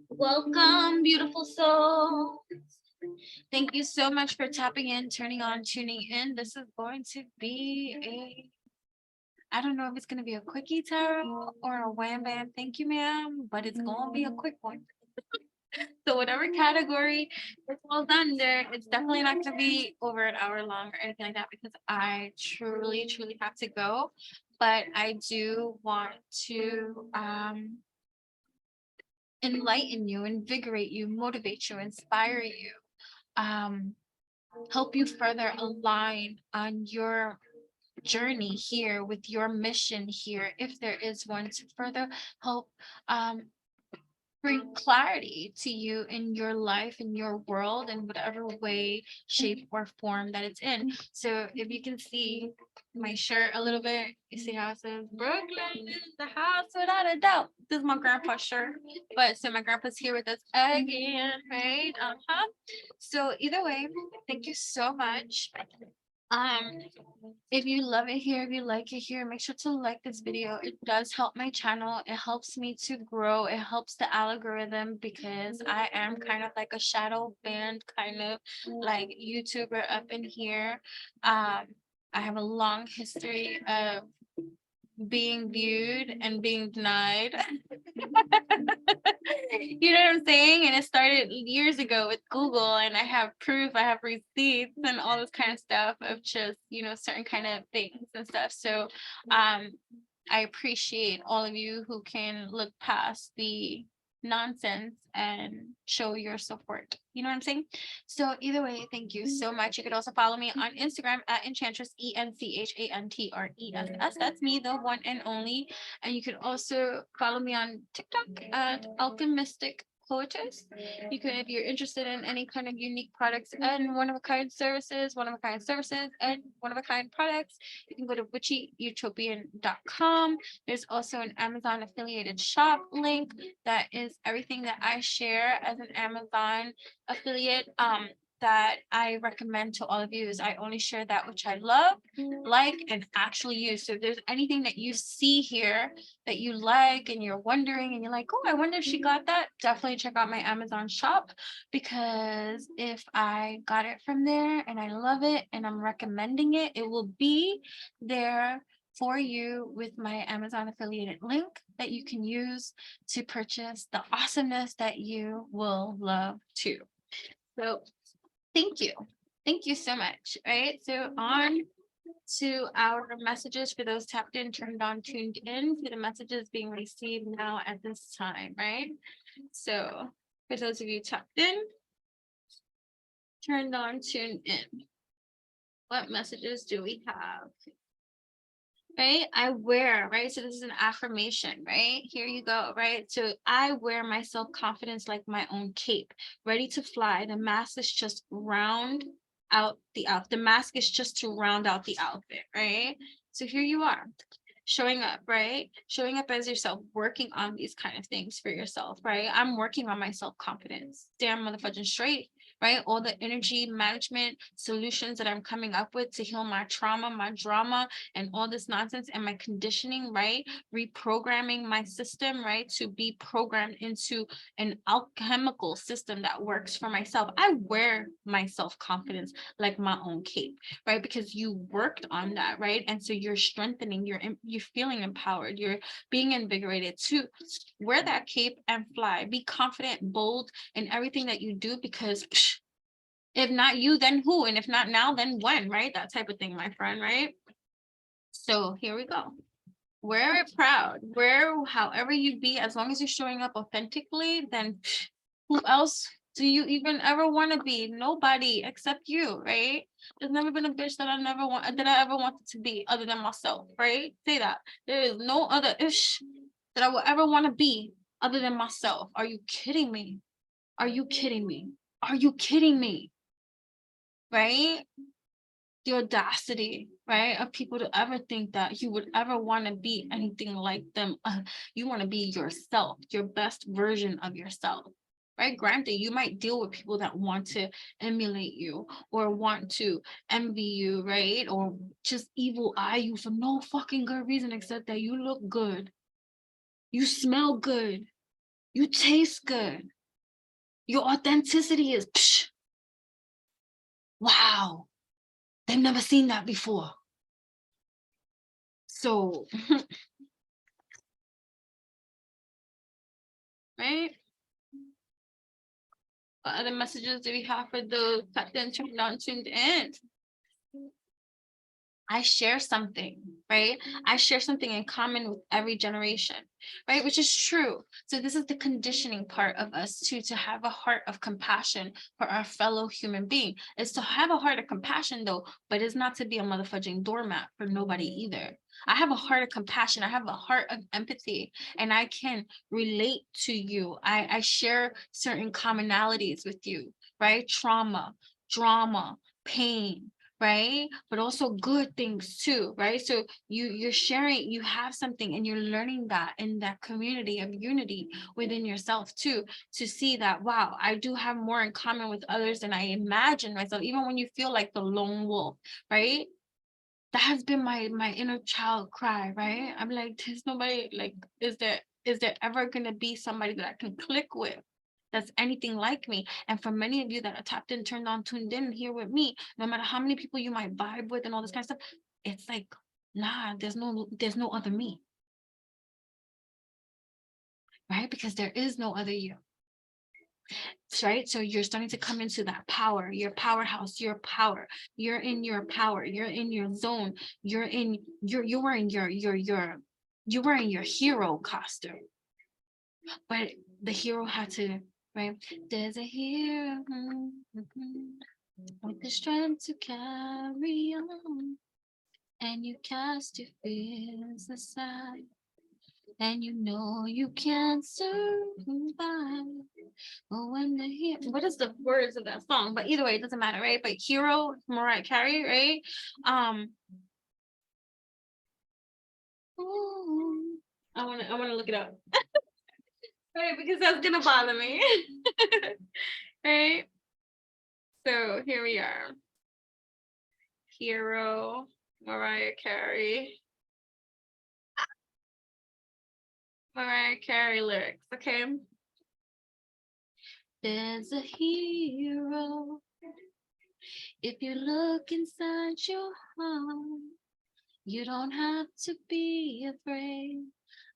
Welcome, beautiful soul. Thank you so much for tapping in, turning on, tuning in. This is going to be I don't know if it's going to be a quickie tarot or a wham bam thank you, ma'am, but it's going to be a quick one. So whatever category it falls under, it's definitely not going to be over an hour long or anything like that because I truly, truly have to go. But I do want to enlighten you, invigorate you, motivate you, inspire you, help you further align on your journey here with your mission here, if there is one, to further help bring clarity to you in your life, in your world, in whatever way, shape, or form that it's in. So if you can see my shirt a little bit, you see how it says Brooklyn is the house without a doubt. This is my grandpa's shirt, but so my grandpa's here with us again, right? So either way, thank you so much. If you love it here, if you like it here, make sure to like this video. It does help my channel. It helps me to grow. It helps the algorithm because I am kind of like a shadow banned kind of like YouTuber up in here. I have a long history of being viewed and being denied. You know what I'm saying? And it started years ago with Google, and I have proof, I have receipts and all this kind of stuff of just, certain kind of things and stuff. So I appreciate all of you who can look past the nonsense and show your support. You know what I'm saying? So either way, thank you so much. You could also follow me on Instagram at Enchantress, EnchantressTheeBabbler. That's me, the one and only. And you can also follow me on TikTok at Alchemistic Poetess. You can, if you're interested in any kind of unique products and one-of-a-kind services, and one-of-a-kind products, you can go to witchyutopian.com. There's also an Amazon affiliated shop link that is everything that I share as an Amazon affiliate that I recommend to all of you. Is I only share that which I love, like, and actually use. So if there's anything that you see here that you like and you're wondering and you're like, oh, I wonder if she got that, definitely check out my Amazon shop, because if I got it from there and I love it and I'm recommending it, it will be there for you with my Amazon affiliated link that you can use to purchase the awesomeness that you will love too. So thank you. Thank you so much. All right. So on to our messages for those tapped in, turned on, tuned in to the messages being received now at this time, right? So for those of you tapped in, turned on, tuned in, what messages do we have? Right? I wear, right? So this is an affirmation, right? Here you go, right? So I wear my self-confidence like my own cape, ready to fly. The mask is just round out the outfit. The mask is just to round out the outfit, right? So here you are, showing up, right? Showing up as yourself, working on these kind of things for yourself, right? I'm working on my self-confidence. Damn motherfucking straight, right? All the energy management solutions that I'm coming up with to heal my trauma, my drama, and all this nonsense and my conditioning, right? Reprogramming my system, right? To be programmed into an alchemical system that works for myself. I wear my self-confidence like my own cape, right? Because you worked on that, right? And so you're strengthening, you're feeling empowered, you're being invigorated to wear that cape and fly. Be confident, bold in everything that you do, because if not you, then who? And if not now, then when, right? That type of thing, my friend, right? So here we go. Wear it proud. Wear however you be, as long as you're showing up authentically, then who else do you even ever want to be? Nobody except you, right? There's never been a bitch that I ever wanted to be other than myself, right? Say that. There is no other ish that I will ever want to be other than myself. Are you kidding me? Are you kidding me? Are you kidding me? Right? The audacity, right, of people to ever think that you would ever want to be anything like them. You want to be yourself, your best version of yourself, right? Granted, you might deal with people that want to emulate you or want to envy you, right? Or just evil eye you for no fucking good reason except that you look good, you smell good, You taste good. Your authenticity is, psh, wow. They've never seen that before. So, right? What other messages do we have for those tapped in, turned on, tuned in? I share something, right? I share something in common with every generation, right? Which is true. So this is the conditioning part of us too, to have a heart of compassion for our fellow human being. Is to have a heart of compassion though, but it's not to be a motherfucking doormat for nobody either. I have a heart of compassion. I have a heart of empathy, and I can relate to you. I share certain commonalities with you, right? Trauma, drama, pain, right? But also good things too, right? So you're sharing, you have something, and you're learning that in that community of unity within yourself too, to see that, wow, I do have more in common with others than I imagine myself, even when you feel like the lone wolf, right? That has been my inner child cry, right? I'm like, there's nobody, like, is there ever gonna be somebody that I can click with that's anything like me? And for many of you that are tapped in, turned on, tuned in here with me, no matter how many people you might vibe with and all this kind of stuff, it's like, nah, there's no other me, right? Because there is no other you. Right? So you're starting to come into that power, your powerhouse, your power. You're in your power, you're in your zone, you're wearing you're wearing your hero costume. But the hero had to, right? There's a hero with the strength to carry on, and you cast your fears aside, and you know you can't survive. But when the hero, what is the words of that song? But either way, it doesn't matter, right? But Hero, Mariah Carey, right? Ooh, I wanna look it up. Right, because that's gonna bother me. Right? So here we are. Hero, Mariah Carey. Mariah Carey lyrics, okay? There's a hero. If you look inside your heart, you don't have to be afraid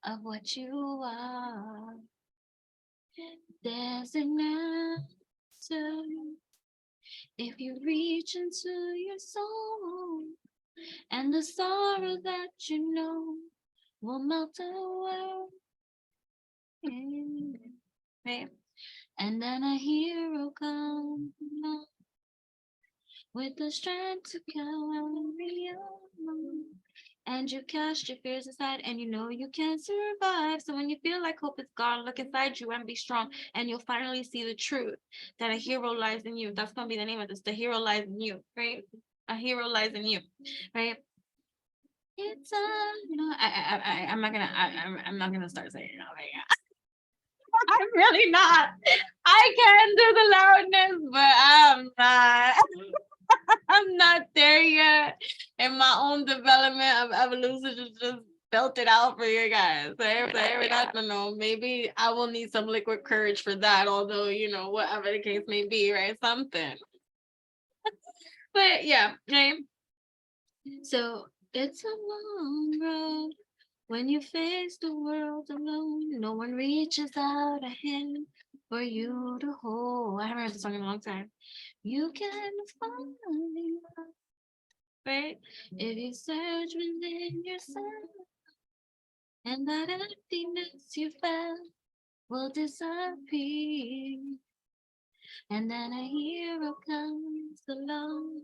of what you are. There's an answer if you reach into your soul, and the sorrow that you know will melt away. Right? And then a hero comes along with the strength to carry on. And you cast your fears aside, and you know you can survive. So when you feel like hope is gone, look inside you and be strong, and you'll finally see the truth that a hero lies in you. That's gonna be the name of this. The hero lies in you, right? A hero lies in you, right? It's I'm not gonna start saying it. Oh my God. I'm really not. I can do the loudness, but I'm not. I'm not there yet. And my own development of evolution just built it out for you guys. So I don't know. Maybe I will need some liquid courage for that, although, whatever the case may be, right? Something. But yeah, right? So it's a long road when you face the world alone. No one reaches out a hand for you to hold. I haven't heard this song in a long time. You can find love, right? If you search within yourself, and that emptiness you felt will disappear. And then a hero comes along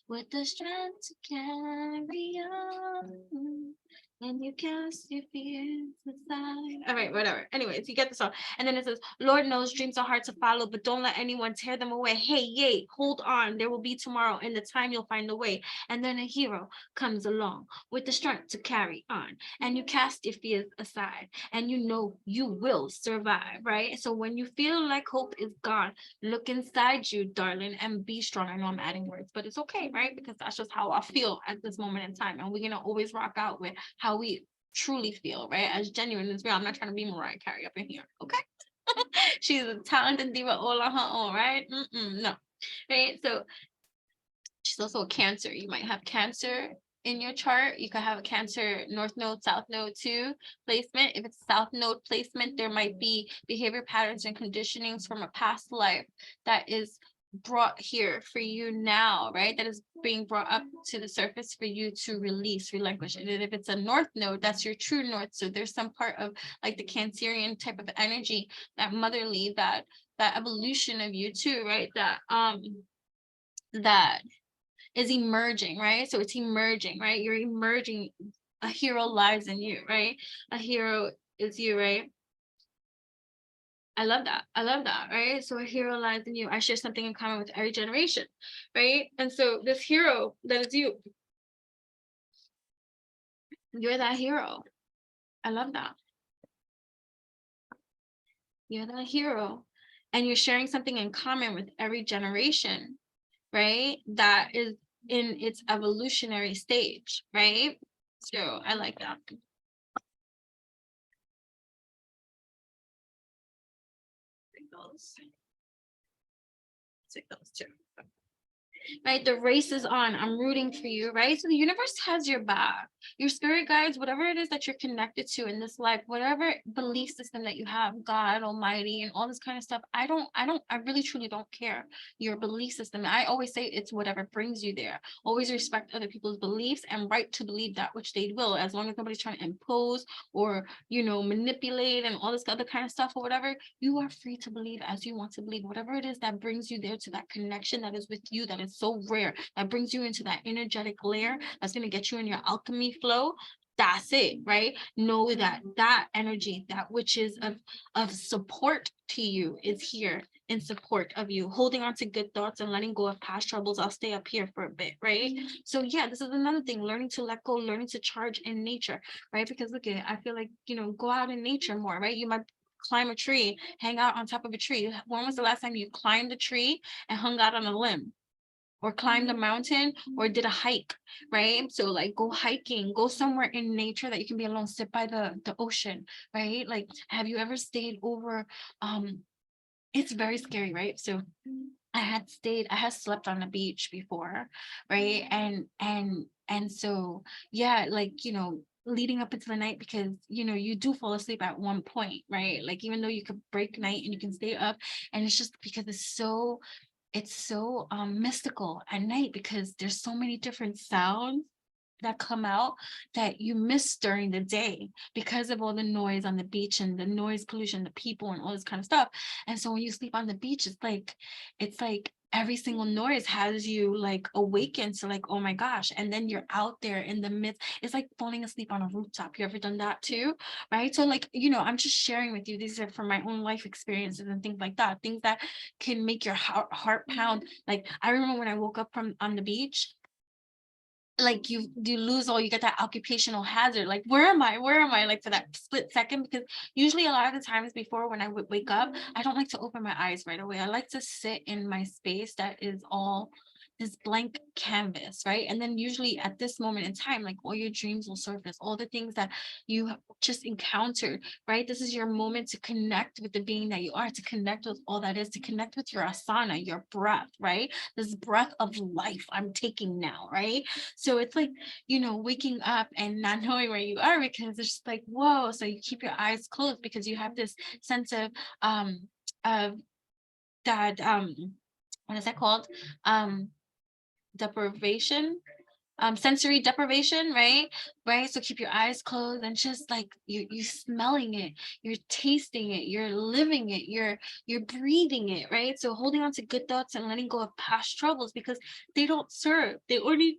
with the strength to carry on. And you cast your fears aside. All right, whatever. Anyways, you get the song. And then it says, Lord knows dreams are hard to follow, but don't let anyone tear them away. Hey, yay, hold on. There will be tomorrow. In the time, you'll find a way. And then a hero comes along with the strength to carry on. And you cast your fears aside. And you know you will survive, right? So when you feel like hope is gone, look inside you, darling, and be strong. I know I'm adding words, but it's okay, right? Because that's just how I feel at this moment in time. And we're going to always rock out with how we truly feel, right? As genuine as real. I'm not trying to be Mariah Carey up in here, okay? She's a talented diva all on her own, right? No, right? So she's also a Cancer. You might have Cancer in your chart. You could have a Cancer North Node, South Node too placement. If it's South Node placement, there might be behavior patterns and conditionings from a past life that is brought here for you now, right? That is being brought up to the surface for you to release, relinquish. And if it's a North Node, that's your true North. So there's some part of like the Cancerian type of energy, that motherly, that evolution of you too, right? That is emerging, right? So it's emerging, right? You're emerging. A hero lies in you, right? A hero is you, right? I love that. I love that, right? So a hero lies in you. I share something in common with every generation, right? And so this hero that is you, you're that hero. I love that. You're that hero. And you're sharing something in common with every generation, right? That is in its evolutionary stage, right? So I like that. Take those two. Right, the race is on. I'm rooting for you, right? So the universe has your back. Your spirit guides, whatever it is that you're connected to in this life, whatever belief system that you have, God Almighty and all this kind of stuff, I really truly don't care your belief system. I always say it's whatever brings you there. Always respect other people's beliefs and right to believe that which they will, as long as nobody's trying to impose or, you know, manipulate and all this other kind of stuff or whatever. You are free to believe as you want to believe, whatever it is that brings you there to that connection that is with you, that is so rare, that brings you into that energetic layer, that's going to get you in your alchemy flow. That's it, right? Know that that energy, that which is of support to you, is here in support of you, holding on to good thoughts and letting go of past troubles. I'll stay up here for a bit, right? So yeah, this is another thing, learning to let go, learning to charge in nature, right? Because look at it, I feel like, you know, go out in nature more, right? You might climb a tree, hang out on top of a tree. When was the last time you climbed a tree and hung out on a limb? Or climbed a mountain or did a hike, right? So like go hiking, go somewhere in nature that you can be alone, sit by the ocean, right? Like, have you ever stayed over? It's very scary, right? So I had slept on the beach before, right? And so yeah, like, you know, leading up into the night, because you know you do fall asleep at one point, right? Like even though you could break night and you can stay up, and it's just because it's so mystical at night, because there's so many different sounds that come out that you miss during the day because of all the noise on the beach and the noise pollution, the people and all this kind of stuff. And so when you sleep on the beach, it's like every single noise has you like awakened to like, oh my gosh. And then you're out there in the midst. It's like falling asleep on a rooftop. You ever done that too? Right? So like, you know, I'm just sharing with you, these are from my own life experiences and things like that, things that can make your heart pound. Like I remember when I woke up from on the beach, like you lose all, you get that occupational hazard, like where am I, like for that split second, because usually a lot of the times before when I would wake up, I don't like to open my eyes right away. I like to sit in my space that is all this blank canvas, right? And then usually at this moment in time, like all your dreams will surface, all the things that you have just encountered, right? This is your moment to connect with the being that you are, to connect with all that is, to connect with your asana, your breath, right? This breath of life I'm taking now, right? So it's like, you know, waking up and not knowing where you are, because it's just like, whoa. So you keep your eyes closed because you have this sense of that what is that called? Deprivation, sensory deprivation, right? So keep your eyes closed and just like you smelling it, you're tasting it, you're living it, you're breathing it, right? So holding on to good thoughts and letting go of past troubles, because they don't serve, they only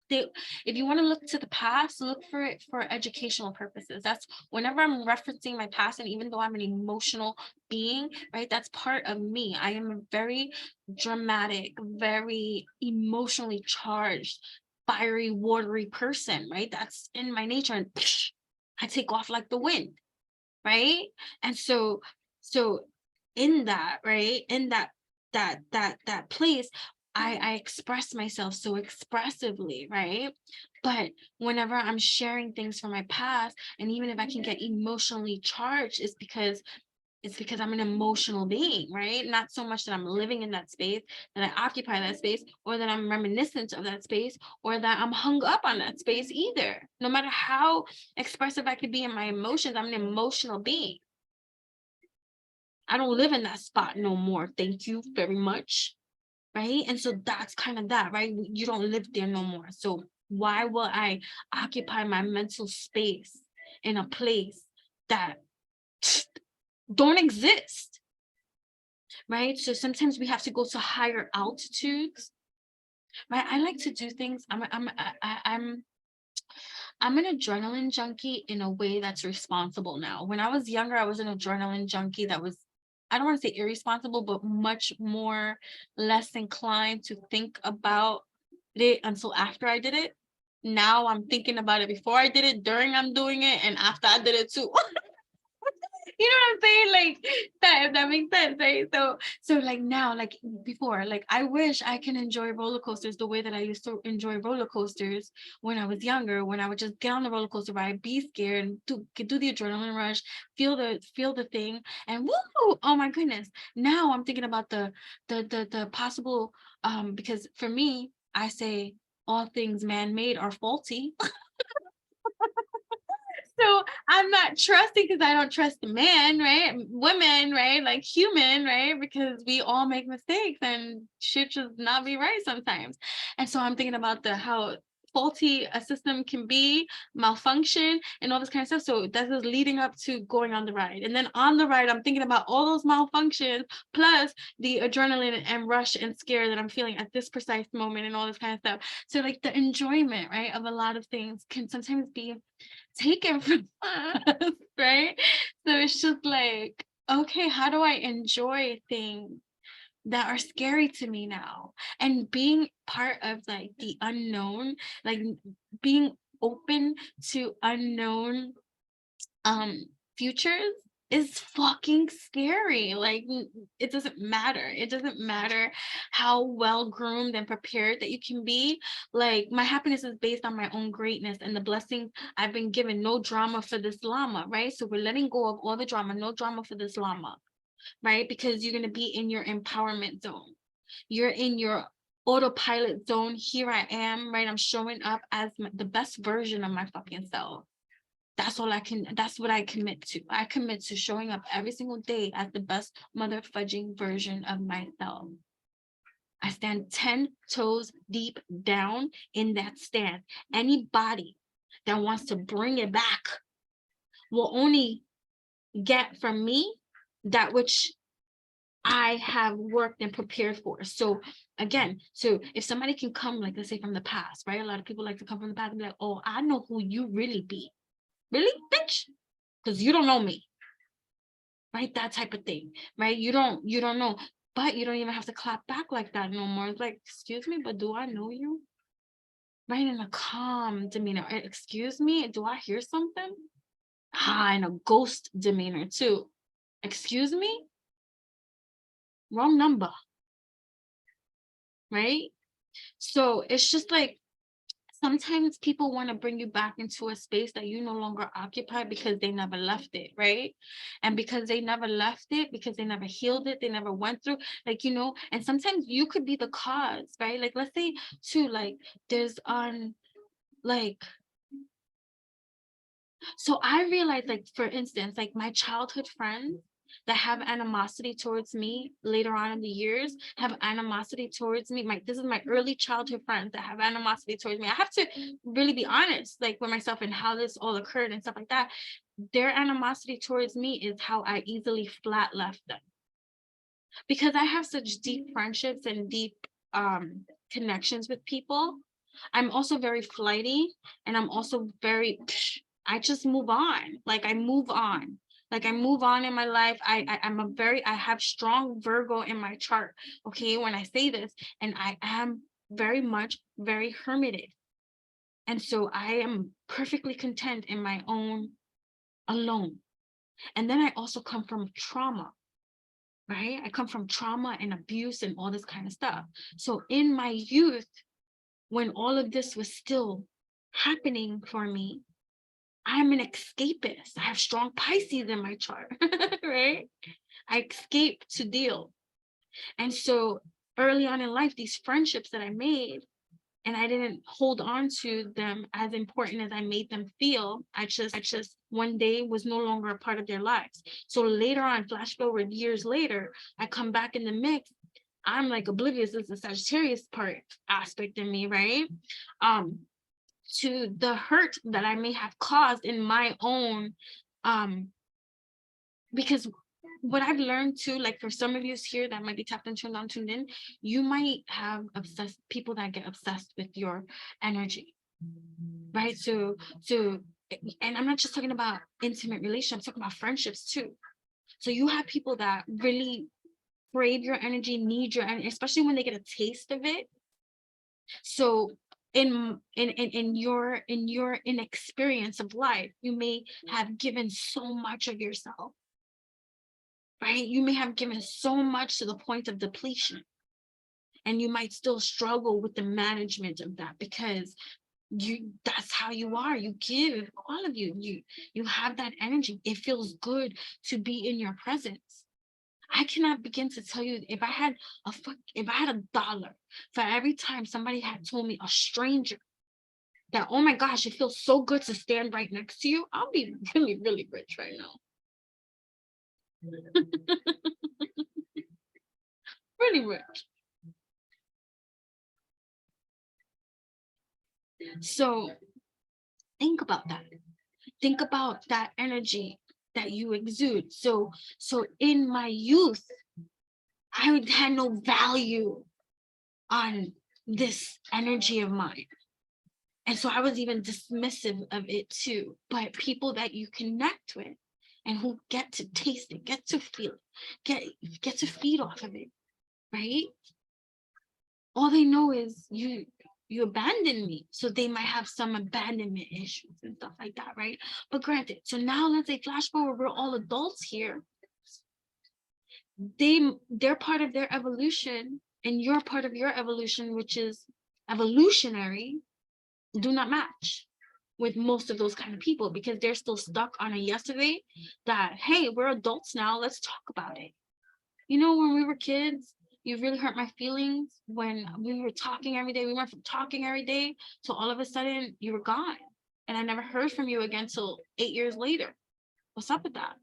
they, if you want to look to the past, look for it for educational purposes. That's whenever I'm referencing my past, and even though I'm an emotional being, right, that's part of me. I am a very dramatic, very emotionally charged, fiery, watery person, right? That's in my nature, and I take off like the wind, right? And so in that, right, in that place, I express myself so expressively, right? But whenever I'm sharing things from my past, and even if I can get emotionally charged, it's because It's because I'm an emotional being, right? Not so much that I'm living in that space, that I occupy that space, or that I'm reminiscent of that space, or that I'm hung up on that space either. No matter how expressive I could be in my emotions, I'm an emotional being. I don't live in that spot no more. Thank you very much. Right? And so that's kind of that, right? You don't live there no more. So why will I occupy my mental space in a place that don't exist? Right? So sometimes we have to go to higher altitudes. Right? I like to do things. I'm an adrenaline junkie in a way that's responsible now. When I was younger, I was an adrenaline junkie that was, I don't want to say irresponsible, but much more less inclined to think about it until after I did it. Now I'm thinking about it before I did it, during I'm doing it, and after I did it too. You know what I'm saying? Like that, if that makes sense, right? So like now, like before, like I wish I can enjoy roller coasters the way that I used to enjoy roller coasters when I was younger, when I would just get on the roller coaster ride, be scared, and do the adrenaline rush, feel the thing, and woo! Oh my goodness. Now I'm thinking about the possible because for me, I say all things man-made are faulty. So I'm not trusting because I don't trust the man, right? Women, right? Like human, right? Because we all make mistakes and shit just not be right sometimes. And so I'm thinking about how faulty a system can be, malfunction, and all this kind of stuff. So that is leading up to going on the ride. And then on the ride, I'm thinking about all those malfunctions, plus the adrenaline and rush and scare that I'm feeling at this precise moment and all this kind of stuff. So like the enjoyment, right, of a lot of things can sometimes be taken from us, right? So it's just like, okay, how do I enjoy things that are scary to me now? And being part of like the unknown, like being open to unknown futures is fucking scary. Like it doesn't matter. It doesn't matter how well groomed and prepared that you can be. Like my happiness is based on my own greatness and the blessings I've been given. No drama for this llama, right? So we're letting go of all the drama. No drama for this llama, right? Because you're going to be in your empowerment zone. You're in your autopilot zone. Here I am, right? I'm showing up as the best version of my fucking self. That's what I commit to. I commit to showing up every single day as the best mother fudging version of myself. I stand 10 toes deep down in that stand. Anybody that wants to bring it back will only get from me that which I have worked and prepared for. So again, so if somebody can come, like let's say from the past, right? A lot of people like to come from the past and be like, oh, I know who you really be. Really, bitch? Because you don't know me, right? That type of thing, right? You don't know, but you don't even have to clap back like that no more. It's like, excuse me, but do I know you? Right, in a calm demeanor. Excuse me, do I hear something? In a ghost demeanor too. Excuse me? Wrong number, right? So it's just like, sometimes people want to bring you back into a space that you no longer occupy because they never left it, right? And because they never left it, because they never healed it, they never went through, like, and sometimes you could be the cause, right? Like, let's say too, like, there's like, so I realized, like, for instance, like my childhood friends that have animosity towards me later on in the years have animosity towards me. This is my early childhood friends that have animosity towards me. I have to really be honest, like, with myself and how this all occurred and stuff like that. Their animosity towards me is how I easily flat left them. Because I have such deep friendships and deep connections with people. I'm also very flighty, and I'm also very, I just move on. Like I move on. Like I move on in my life. I have strong Virgo in my chart. Okay, when I say this, and I am very much very hermited. And so I am perfectly content in my own alone. And then I also come from trauma, right? I come from trauma and abuse and all this kind of stuff. So in my youth, when all of this was still happening for me, I'm an escapist. I have strong Pisces in my chart, right? I escape to deal. And so early on in life, these friendships that I made, and I didn't hold on to them as important as I made them feel. I just one day was no longer a part of their lives. So later on, flash forward years later, I come back in the mix. I'm like oblivious. It's the Sagittarius part aspect in me, right? To the hurt that I may have caused in my own, because what I've learned too, like for some of you here that might be tapped and turned on, tuned in, you might have obsessed people that get obsessed with your energy, right? So, and I'm not just talking about intimate relationships, I'm talking about friendships too. So you have people that really crave your energy, need your energy, especially when they get a taste of it. So in your inexperience of life, you may have given so much of yourself, right? You may have given so much to the point of depletion, and you might still struggle with the management of that because that's how you are. You give, all of you have that energy. It feels good to be in your presence. I cannot begin to tell you, if I had $1 for every time somebody had told me, a stranger, that, oh my gosh, it feels so good to stand right next to you, I'll be really, really rich right now. Really rich. So think about that. Think about that energy that you exude. So in my youth, I had no value on this energy of mine. And so I was even dismissive of it too. But people that you connect with and who get to taste it, get to feel it, get to feed off of it, right? All they know is you abandoned me. So they might have some abandonment issues and stuff like that, right? But granted, so now let's say flash forward, we're all adults here. They're part of their evolution, and you're part of your evolution, which is evolutionary, do not match with most of those kind of people, because they're still stuck on a yesterday that, hey, we're adults now, let's talk about it. You know, when we were kids, you really hurt my feelings when we were talking every day. We went from talking every day to all of a sudden you were gone, and I never heard from you again till 8 years later. What's up with that?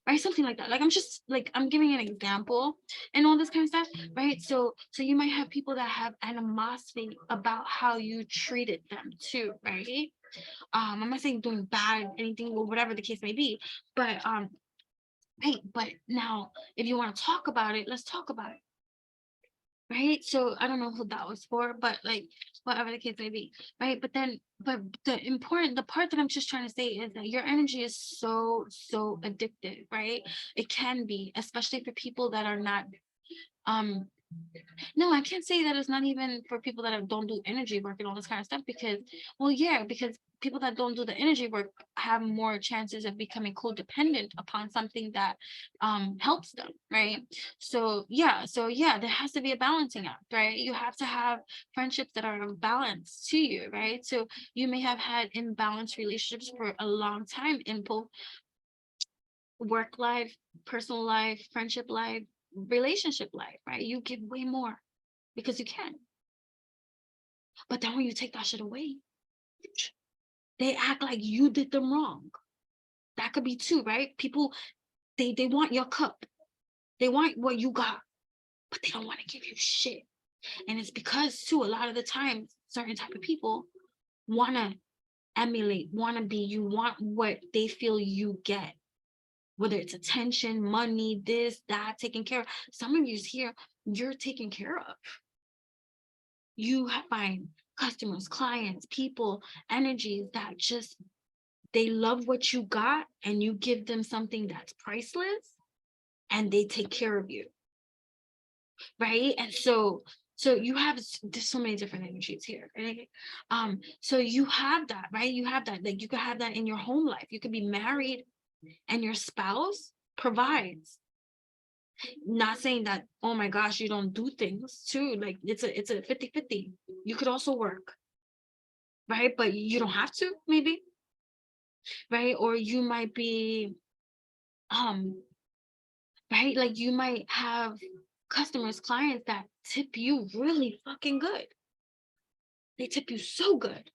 Right? Something like that. Like, I'm just like, I'm giving an example and all this kind of stuff, right? So you might have people that have animosity about how you treated them too, right? I'm not saying doing bad, anything, or whatever the case may be, but right, but now if you want to talk about it, let's talk about it. Right? So I don't know who that was for, but like, whatever the case may be, right? But the part that I'm just trying to say is that your energy is so addictive, right? It can be, especially for people that are not, no, I can't say that it's not even for people that don't do energy work and all this kind of stuff, because, well, yeah, because people that don't do the energy work have more chances of becoming codependent upon something that helps them, right? So yeah, there has to be a balancing act, right? You have to have friendships that are of balance to you, right? So you may have had imbalanced relationships for a long time in both work life, personal life, friendship life, relationship life, right? You give way more because you can. But then when you take that shit away, they act like you did them wrong. That could be too, right? People, they want your cup. They want what you got, but they don't want to give you shit. And it's because too, a lot of the time, certain type of people want to emulate, want to be, you want what they feel you get. Whether it's attention, money, this, that, taken care of. Some of you's here, you're taken care of. You find customers, clients, people, energies that just, they love what you got, and you give them something that's priceless, and they take care of you, right? And so you have, there's so many different energies here, right? So you have that, right? You have that, like, you could have that in your home life. You could be married and your spouse provides. Not saying that, oh my gosh, you don't do things too, like it's a 50-50. You could also work, right? But you don't have to, maybe. right? Or you might be, right? Like you might have customers, clients that tip you really fucking good. They tip you so good.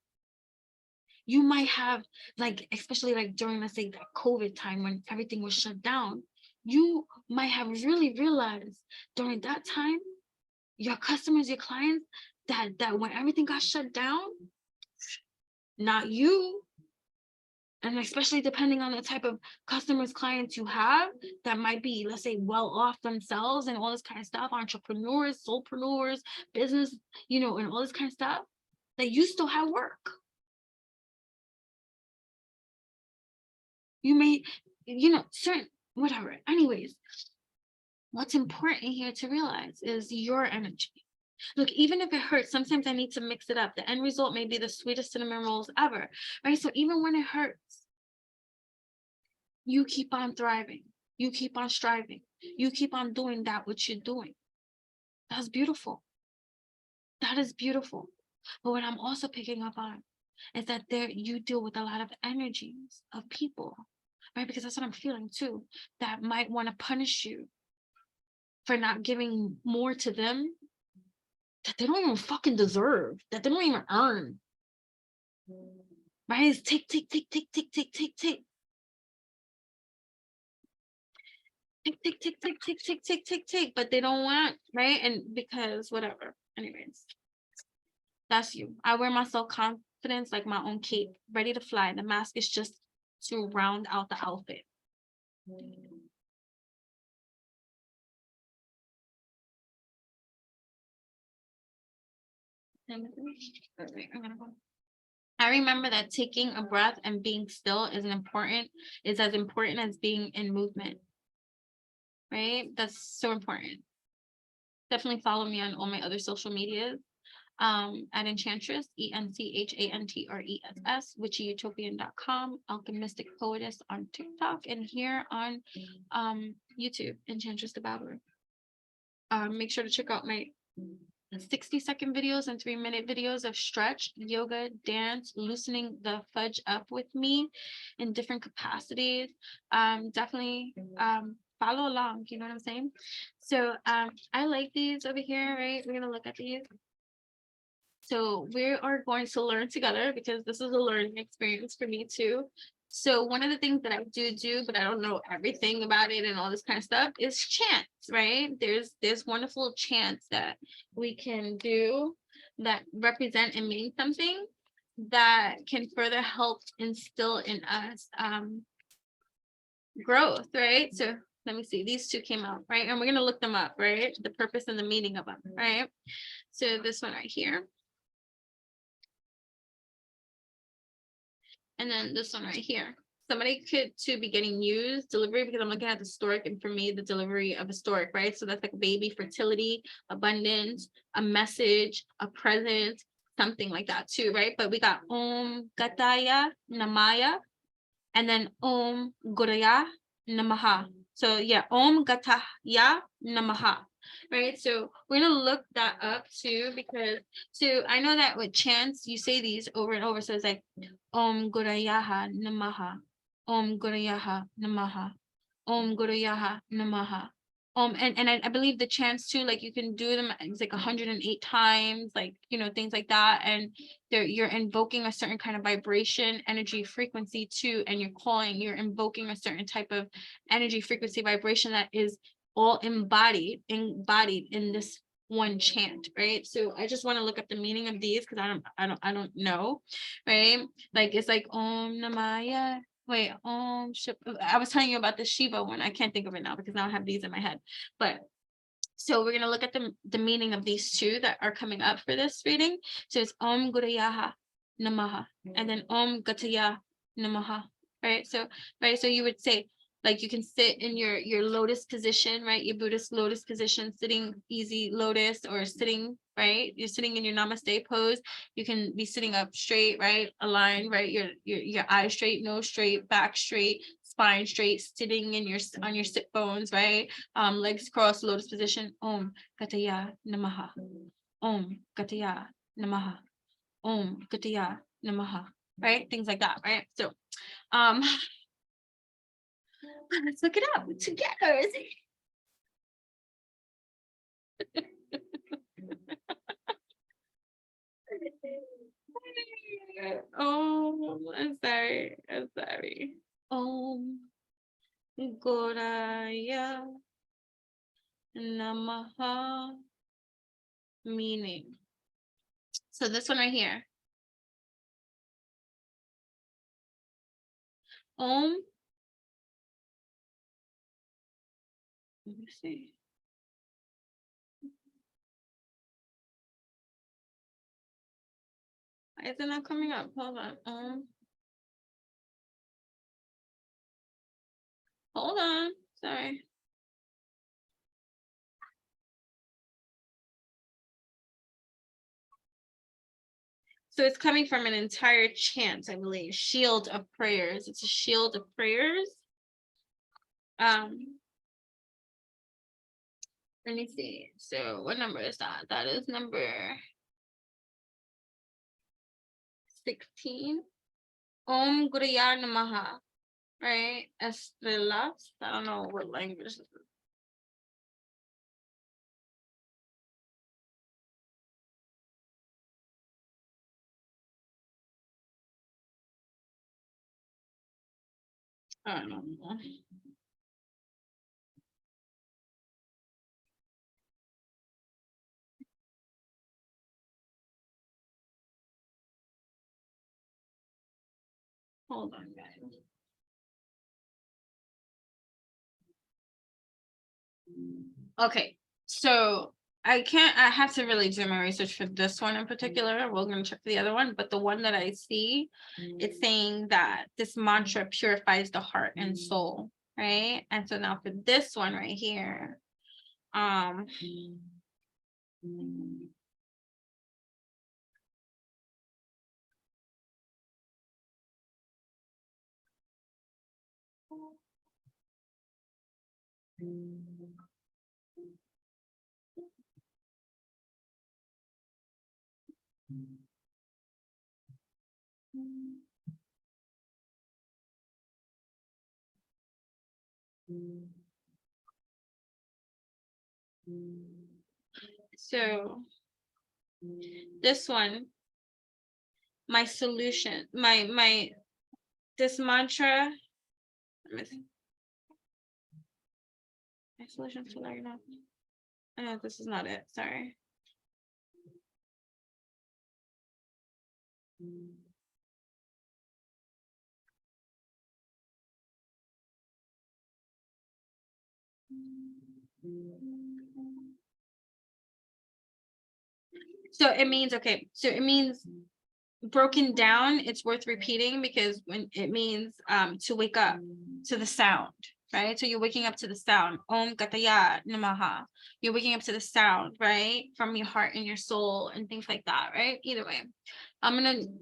You might have, like, especially like during, let's say, that COVID time when everything was shut down, you might have really realized during that time, your customers, your clients, that when everything got shut down, not you, and especially depending on the type of customers, clients you have, that might be, let's say, well off themselves and all this kind of stuff, entrepreneurs, solopreneurs, business, and all this kind of stuff, that you still have work. You may, certain, whatever. Anyways, what's important here to realize is your energy. Look, even if it hurts, sometimes I need to mix it up. The end result may be the sweetest cinnamon rolls ever, right? So even when it hurts, you keep on thriving. You keep on striving. You keep on doing that which you're doing. That's beautiful. That is beautiful. But what I'm also picking up on is that you deal with a lot of energies of people, right? Because that's what I'm feeling too, that might want to punish you for not giving more to them that they don't even fucking deserve, that they don't even earn. Right? It's take, take, take, take, take, take, take, take. Tick, tick, tick, tick, tick, tick, tick, tick, tick, but they don't want, right? And because whatever. Anyways, that's you. I wear my self-confidence like my own cape, ready to fly. The mask is just to round out the outfit. I remember that taking a breath and being still is as important as being in movement. Right? That's so important. Definitely follow me on all my other social medias. At Enchantress, EnchantressTheeBabbler, witchyutopian.com, Alchemistic Poetess on TikTok, and here on YouTube, @EnchantressTheeBabbler. Make sure to check out my 60-second videos and 3-minute videos of stretch, yoga, dance, loosening the fudge up with me in different capacities. Definitely follow along, you know what I'm saying? So I like these over here, right? We're gonna look at these. So we are going to learn together because this is a learning experience for me too. So one of the things that I do, but I don't know everything about it and all this kind of stuff, is chants, right? There's wonderful chants that we can do that represent and mean something that can further help instill in us growth, right? So let me see, these two came out, right? And we're gonna look them up, right? The purpose and the meaning of them, right? So this one right here. And then this one right here. Somebody could too be getting Muse delivery, because I'm looking at the stork, and for me, the delivery of a stork, right? So that's like a baby, fertility, abundance, a message, a present, something like that too, right? But we got Om Gataya Namaya, and then Om Guraya Namaha. So yeah, Om Gataya Namaha. Right, so we're gonna look that up too, because I know that with chants you say these over and over. So it's like Om Gurayaha Namaha, Om Gurayaha Namaha, Om Gurayaha Namaha. And I believe the chants too, like you can do them, it's like 108 times, like things like that, and you're invoking a certain kind of vibration, energy, frequency too, and you're invoking a certain type of energy, frequency, vibration that is all embodied in this one chant, right? So I just want to look up the meaning of these because I don't know, right? Like it's like Om Namaya. Wait, I was telling you about the Shiva one. I can't think of it now because now I have these in my head. But so we're gonna look at the meaning of these two that are coming up for this reading. So it's Om Gurayaha Namaha, and then Om Gataya Namaha. Right. So you would say, like, you can sit in your lotus position, right? Your Buddhist lotus position, sitting easy lotus, or sitting, right? You're sitting in your namaste pose. You can be sitting up straight, right? Aligned, right? Your eyes straight, nose straight, back straight, spine straight, sitting on your sit bones, right? Legs crossed, lotus position. Om Gataya Namaha. Om Gataya Namaha. Om Gataya Namaha. right? Things like that, right? So, let's look it up together. I'm sorry. I'm sorry. Goraya Namaha, meaning. So this one right here. Om. Let me see. Why is it not coming up? Hold on. Hold on. Sorry. So it's coming from an entire chant, I believe. Shield of prayers. It's a shield of prayers. Let me see. So what number is that? That is number 16. Om Guraya Namaha. Right? Estrelas. I don't know what language this is. I don't know. Hold on, guys. Okay, so I have to really do my research for this one in particular. We're going to check the other one, but the one that I see, it's saying that this mantra purifies the heart and soul, right? And so now for this one right here, so this one, my solution, this mantra, my solution to learn. No, this is not it. Sorry. So it means, okay, so it means broken down, it's worth repeating because when it means to wake up to the sound, right? So you're waking up to the sound. Om Gataya Namaha. You're waking up to the sound, right? From your heart and your soul and things like that, right? Either way.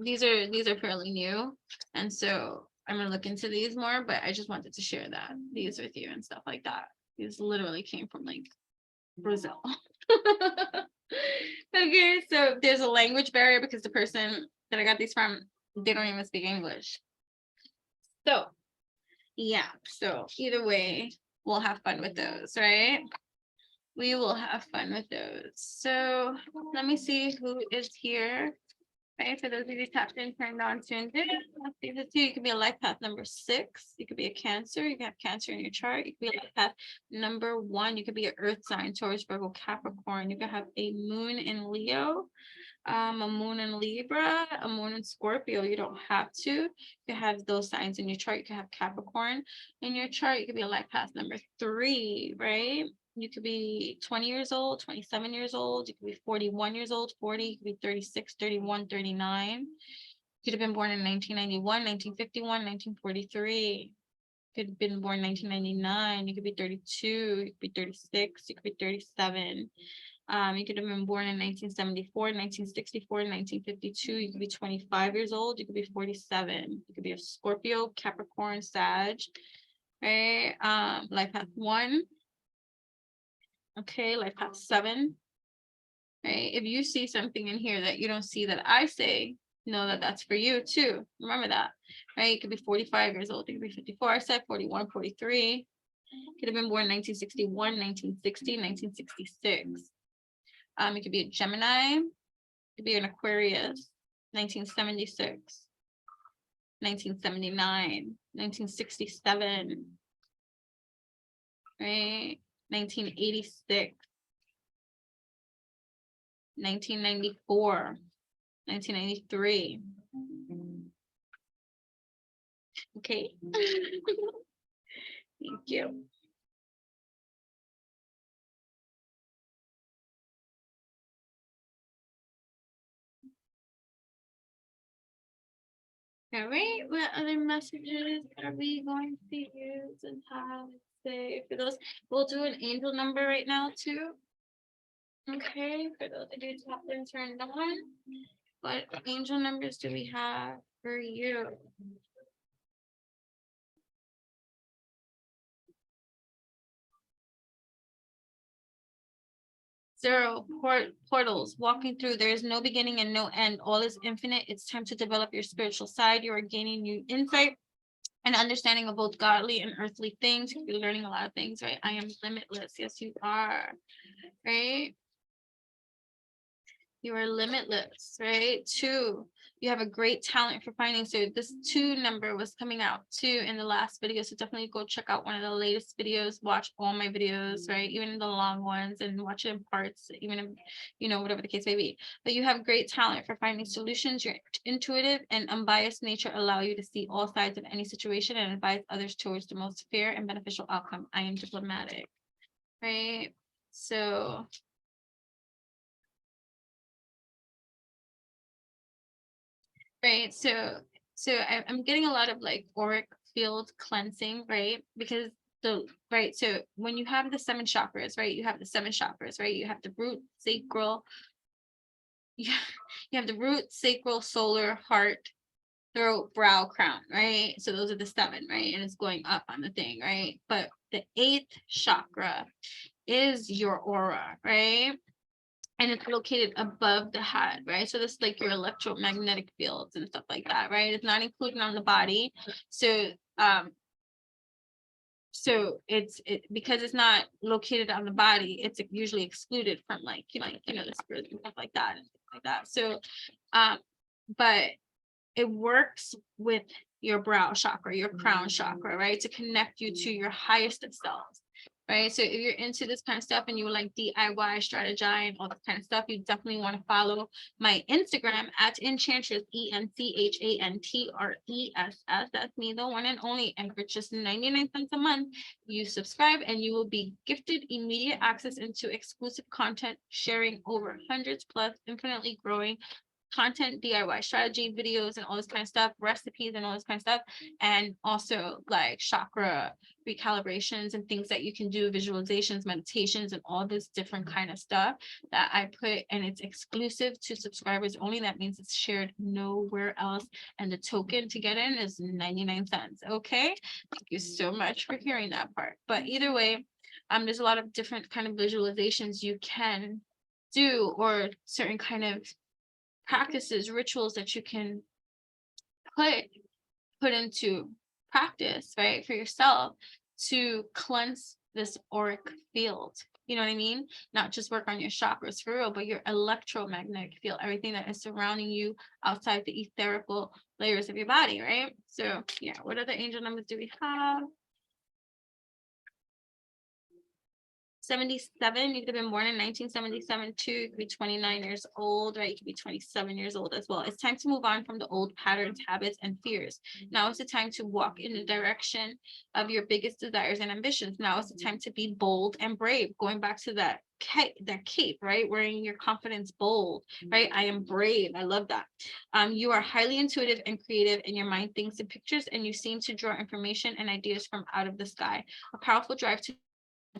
These are fairly new. And so I'm gonna look into these more, but I just wanted to share these with you and stuff like that. These literally came from like Brazil. Okay, so there's a language barrier because the person that I got these from, they don't even speak English. So yeah, so either way, we'll have fun with those, right? We will have fun with those. So let me see who is here. Right, for those of you tapped in, turned on, tuned in. Let's see this too. You could be a life path number 6. You could be a Cancer. You can have Cancer in your chart. You could be a life path number 1. You could be an Earth sign, Taurus, Virgo, Capricorn. You could have a moon in Leo, a moon in Libra, a moon in Scorpio. You don't have to. You could have those signs in your chart. You could have Capricorn in your chart. You could be a life path number 3, right? You could be 20 years old, 27 years old. You could be 41 years old, 40. You could be 36, 31, 39. You could have been born in 1991, 1951, 1943. You could have been born in 1999. You could be 32. You could be 36. You could be 37. You could have been born in 1974, 1964, 1952. You could be 25 years old. You could be 47. You could be a Scorpio, Capricorn, Sag. Right? Life path 1. Okay, life path 7. Right? If you see something in here that you don't see that I say, know that that's for you too. Remember that, right? You could be 45 years old. You could be 54. I said 41, 43. Could have been born 1961, 1960, 1966. It could be a Gemini. It could be an Aquarius, 1976, 1979, 1967, right? 1986, 1994, 1993. Okay. Thank you. All right, what other messages are we going to use and how to say for those? We'll do an angel number right now too. Okay, for those that do tap and turn on. What angel numbers do we have for you? 0, portals, walking through. There is no beginning and no end. All is infinite. It's time to develop your spiritual side. You are gaining new insight and understanding of both godly and earthly things. You're learning a lot of things, right? I am limitless. Yes, you are, right? You are limitless, right? 2, you have a great talent for finding. So this 2 number was coming out too in the last video. So definitely go check out one of the latest videos, watch all my videos, right? Even the long ones, and watch it in parts, even if, you know, whatever the case may be. But you have great talent for finding solutions. Your intuitive and unbiased nature allow you to see all sides of any situation and advise others towards the most fair and beneficial outcome. I am diplomatic, right? So right, so I'm getting a lot of like auric field cleansing, right? Because right, so when you have the 7 chakras, right, you have the 7 chakras, right? You have the root, sacral, you have the root, sacral, solar, heart, throat, brow, crown, right? So those are the 7, right? And it's going up on the thing, right? But the 8th chakra is your aura, right? And it's located above the head, right? So this is like your electromagnetic fields and stuff like that, right? It's not included on the body. So it's because it's not located on the body, it's usually excluded from like the spirit and stuff like that and stuff like that. So but it works with your brow chakra, your crown chakra, right? To connect you to your highest of selves, right? So if you're into this kind of stuff and you like DIY, strategize, and all this kind of stuff, you definitely want to follow my Instagram at Enchantress, ENCHANTRESS. That's me, the one and only. And for just 99 cents a month, you subscribe and you will be gifted immediate access into exclusive content, sharing over hundreds plus infinitely growing content, DIY strategy videos and all this kind of stuff, recipes and all this kind of stuff, and also like chakra recalibrations and things that you can do, visualizations, meditations, and all this different kind of stuff that I put, and it's exclusive to subscribers only. That means it's shared nowhere else, and the token to get in is 99 cents. Okay, thank you so much for hearing that part. But either way, there's a lot of different kind of visualizations you can do, or certain kind of practices, rituals that you can put into practice, right, for yourself to cleanse this auric field. You know what I mean? Not just work on your chakras for real, but your electromagnetic field, everything that is surrounding you outside the etherical layers of your body, right? So yeah, what other angel numbers do we have? 77, you could have been born in 1977 too. You could be 29 years old, right? You could be 27 years old as well. It's time to move on from the old patterns, habits, and fears. Now is the time to walk in the direction of your biggest desires and ambitions. Now is the time to be bold and brave. Going back to that cape, right? Wearing your confidence bold, right? I am brave. I love that. You are highly intuitive and creative, and your mind thinks in pictures, and you seem to draw information and ideas from out of the sky. A powerful drive to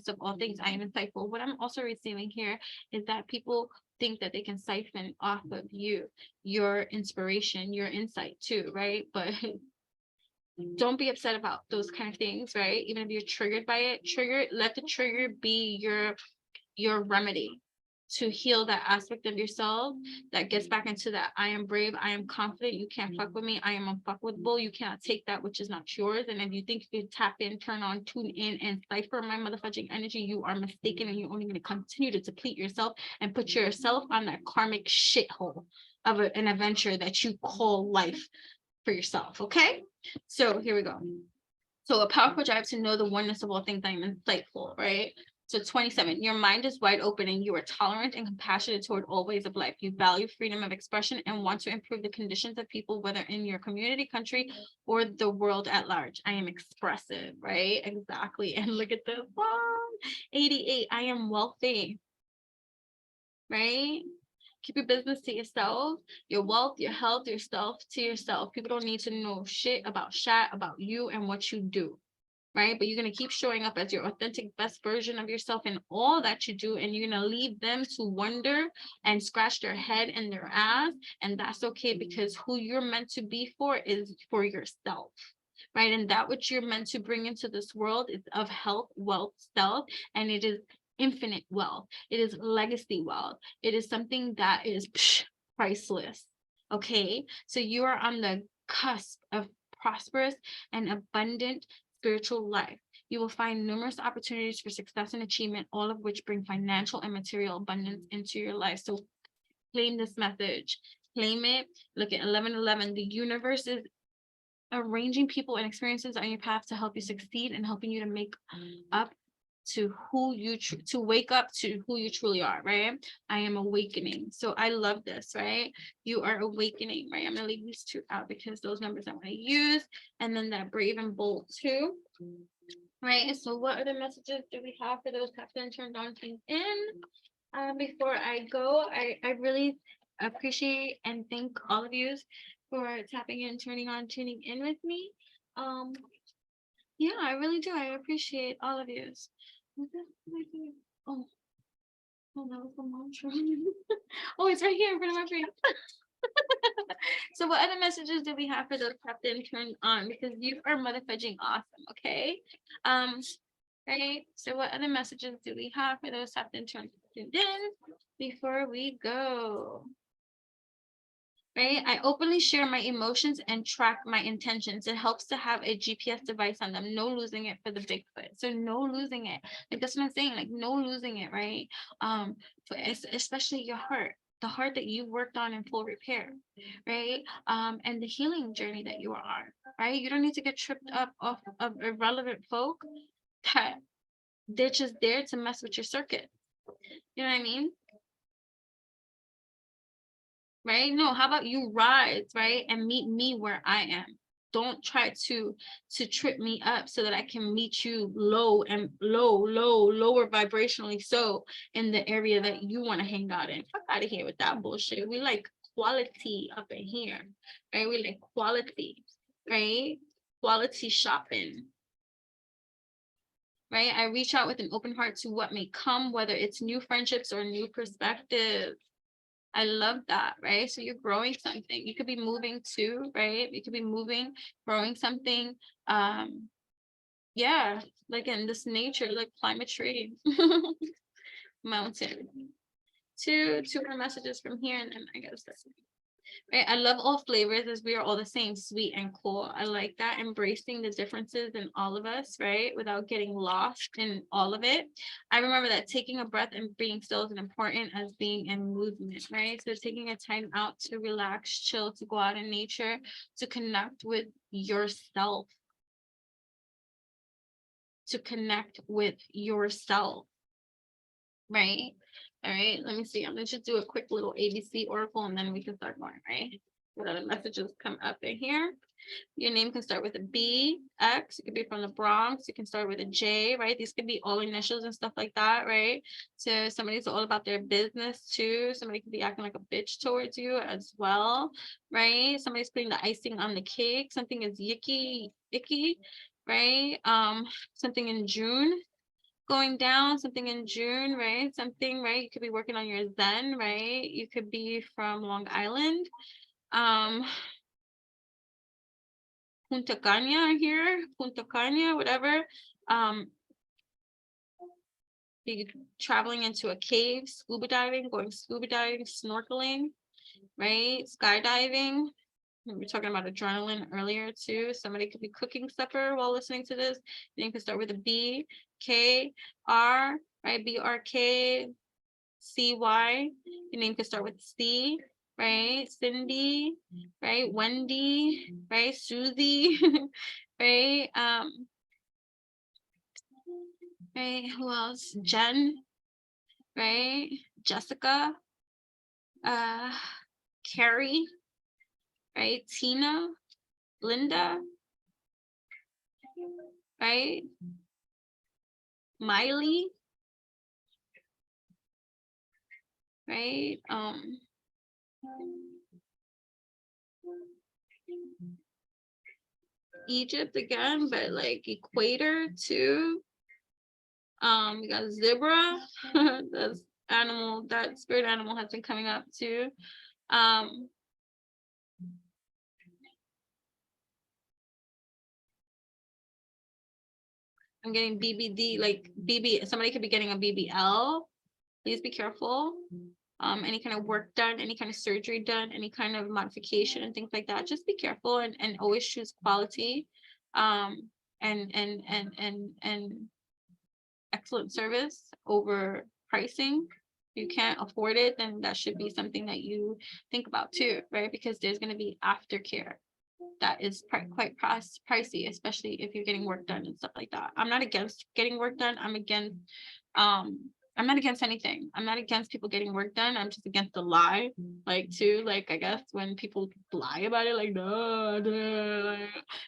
of all things. I am insightful. What I'm also receiving here is that people think that they can siphon off of you, your inspiration, your insight too, right? But don't be upset about those kind of things, right? Even if you're triggered by it, let the trigger be your remedy, to heal that aspect of yourself that gets back into that I am brave, I am confident, you can't fuck with me, I am unfuckable, you cannot take that which is not yours. And if you think you can tap in, turn on, tune in, and cipher my motherfucking energy, you are mistaken, and you're only going to continue to deplete yourself and put yourself on that karmic shithole of an adventure that you call life for yourself. Okay, so here we go. So a powerful drive to know the oneness of all things. I am insightful, right? So 27, your mind is wide open and you are tolerant and compassionate toward all ways of life. You value freedom of expression and want to improve the conditions of people, whether in your community, country, or the world at large. I am expressive, right? Exactly. And look at this. 88, I am wealthy, right? Keep your business to yourself, your wealth, your health, yourself to yourself. People don't need to know shit about you and what you do, right? But you're going to keep showing up as your authentic best version of yourself in all that you do. And you're going to leave them to wonder and scratch their head and their ass. And that's okay, because who you're meant to be for is for yourself, right? And that which you're meant to bring into this world is of health, wealth, self, and it is infinite wealth. It is legacy wealth. It is something that is priceless. Okay, so you are on the cusp of prosperous and abundant spiritual life. You will find numerous opportunities for success and achievement, all of which bring financial and material abundance into your life. So claim this message, claim it. Look at 11:11. The universe is arranging people and experiences on your path to help you succeed and helping you to make up to who you to wake up to who you truly are, right? I am awakening. So I love this, right? You are awakening, right? I'm gonna leave these two out because those numbers I want to use, and then that brave and bold too, right? So what other messages do we have for those tapped in, turned on, tuned in? Before I go, I really appreciate and thank all of you for tapping in, turning on, tuning in with me. Yeah, I really do. I appreciate all of you. Oh, that was the mantra. Oh, it's right here in front of my face. So what other messages do we have for those tapped in, turned on? Because you are motherfucking awesome, okay? Right? So what other messages do we have for those tapped in, turned in before we go? Right? I openly share my emotions and track my intentions. It helps to have a GPS device on them. No losing it for the Bigfoot. So no losing it. Like that's what I'm saying. Like no losing it, right? Especially your heart, the heart that you worked on in full repair, right? And the healing journey that you are on, right? You don't need to get tripped up off of irrelevant folk that they're just there to mess with your circuit. You know what I mean? Right? No, how about you rise, right? And meet me where I am. Don't try to trip me up so that I can meet you lower vibrationally, so in the area that you want to hang out in. Fuck out of here with that bullshit. We like quality up in here, right? We like quality, right? Quality shopping. Right? I reach out with an open heart to what may come, whether it's new friendships or new perspectives. I love that, right? So you're growing something. You could be moving too, right? You could be moving, growing something. Yeah, like in this nature, like climate tree, mountain. Two more messages from here, and then I gotta start. Right, I love all flavors as we are all the same, sweet and cool. I like that, embracing the differences in all of us, right, without getting lost in all of it. I remember that taking a breath and being still is as important as being in movement, right? So taking a time out to relax, chill, to go out in nature, to connect with yourself, right? All right, let me see. I'm gonna just do a quick little ABC oracle and then we can start going, right? What other messages come up in here? Your name can start with a B, X. It could be from the Bronx. You can start with a J, right? These could be all initials and stuff like that, right? So somebody's all about their business too. Somebody could be acting like a bitch towards you as well, right? Somebody's putting the icing on the cake. Something is icky, right? Something in June going down, something in June, right? Something, right? You could be working on your Zen, right? You could be from Long Island. Punta Cana here, Punta Cana, whatever. Be traveling into a cave, scuba diving, going scuba diving, snorkeling, right? Skydiving. We were talking about adrenaline earlier too. Somebody could be cooking supper while listening to this. Name could start with a B, K, R, right? BRK, CY. Your name could start with C, right? Cindy, right? Wendy, right? Susie, right? Right? Who else? Jen, right? Jessica, Carrie, right? Tina, Linda, right? Miley, right? Egypt again, but like equator too. We got zebra. That's animal, that spirit animal has been coming up too. I'm getting BBD, like BB, somebody could be getting a BBL. Please be careful. Any kind of work done, any kind of surgery done, any kind of modification and things like that. Just be careful and always choose quality and excellent service over pricing. If you can't afford it, then that should be something that you think about too, right? Because there's going to be aftercare that is quite pricey, especially if you're getting work done and stuff like that. I'm not against getting work done. I'm not against anything. I'm not against people getting work done. I'm just against the lie. Like too, like I guess when people lie about it, like no,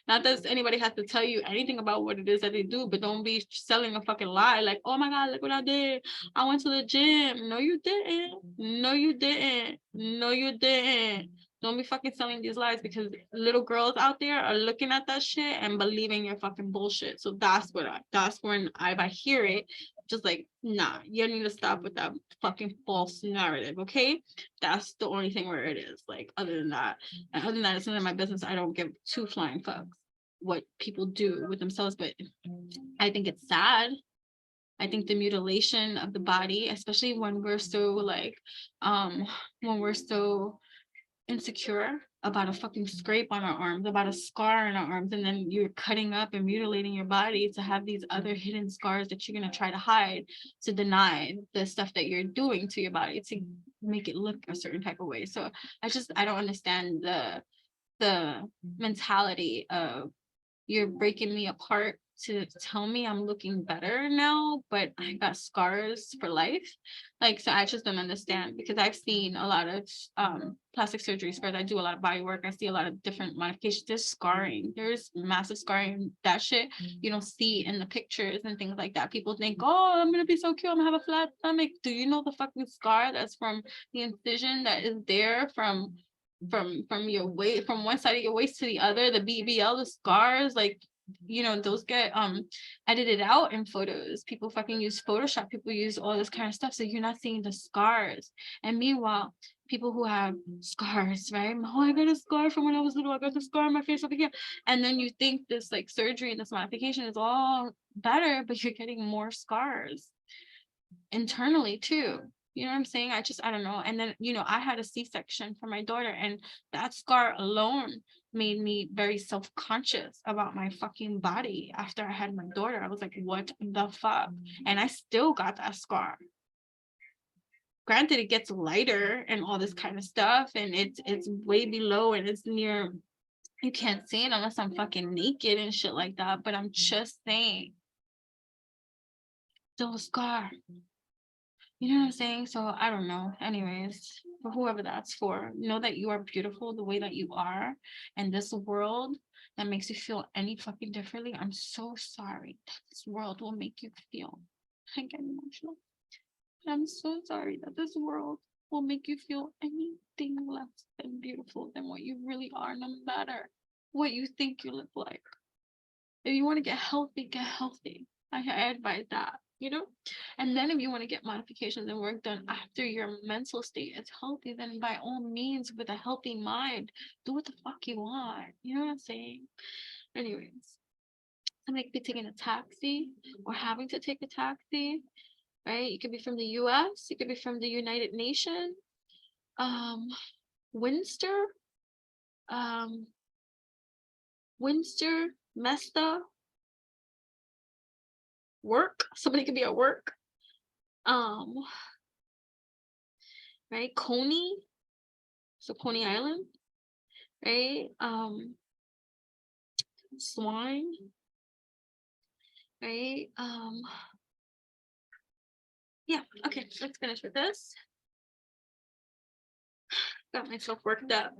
not that anybody has to tell you anything about what it is that they do, but don't be selling a fucking lie. Like, oh my God, look what I did. I went to the gym. No, you didn't. No, you didn't. No, you didn't. Don't be fucking selling these lies, because little girls out there are looking at that shit and believing your fucking bullshit. So that's when if I hear it, just like, nah, you need to stop with that fucking false narrative, okay? That's the only thing where it is. Like, other than that, it's none of my business. I don't give two flying fucks what people do with themselves, but I think it's sad. I think the mutilation of the body, especially when we're so like, when we're so insecure about a fucking scrape on our arms, about a scar on our arms, and then you're cutting up and mutilating your body to have these other hidden scars that you're going to try to hide, to deny the stuff that you're doing to your body to make it look a certain type of way. So I don't understand the mentality of you're breaking me apart to tell me I'm looking better now, but I got scars for life. Like, so I just don't understand, because I've seen a lot of plastic surgery scars. I do a lot of body work. I see a lot of different modifications. There's scarring. There's massive scarring. That shit you don't see in the pictures and things like that. People think, oh, I'm gonna be so cute, I'm gonna have a flat stomach. Do you know the fucking scar that's from the incision that is there from your waist, from one side of your waist to the other, the BBL, the scars, like, you know, those get edited out in photos. People fucking use Photoshop, people use all this kind of stuff, so you're not seeing the scars. And meanwhile, people who have scars, right? Oh, I got a scar from when I was little, I got the scar on my face over here. And then you think this like surgery and this modification is all better, but you're getting more scars internally too. You know what I'm saying? I don't know. And then, you know, I had a C-section for my daughter, and that scar alone made me very self-conscious about my fucking body. After I had my daughter, I was like, what the fuck? And I still got that scar. Granted, it gets lighter and all this kind of stuff, and it's way below, and it's near, you can't see it unless I'm fucking naked and shit like that. But I'm just saying, still a scar. You know what I'm saying? So I don't know. Anyways, for whoever that's for, know that you are beautiful the way that you are. And this world that makes you feel any fucking differently, I'm so sorry that this world will make you feel. I get emotional. I'm so sorry that this world will make you feel anything less than beautiful than what you really are, no matter what you think you look like. If you want to get healthy, get healthy. I advise that, you know? And then if you want to get modifications and work done after your mental state is healthy, then by all means, with a healthy mind, do what the fuck you want. You know what I'm saying? Anyways, somebody could be taking a taxi or having to take a taxi. right? You could be from the US, you could be from the United Nations, Winster, um, Mesta, work. Somebody could be at work. Um, right? Coney, so Coney Island, right? Swine, right? Yeah, okay, let's finish with this. Got myself worked up.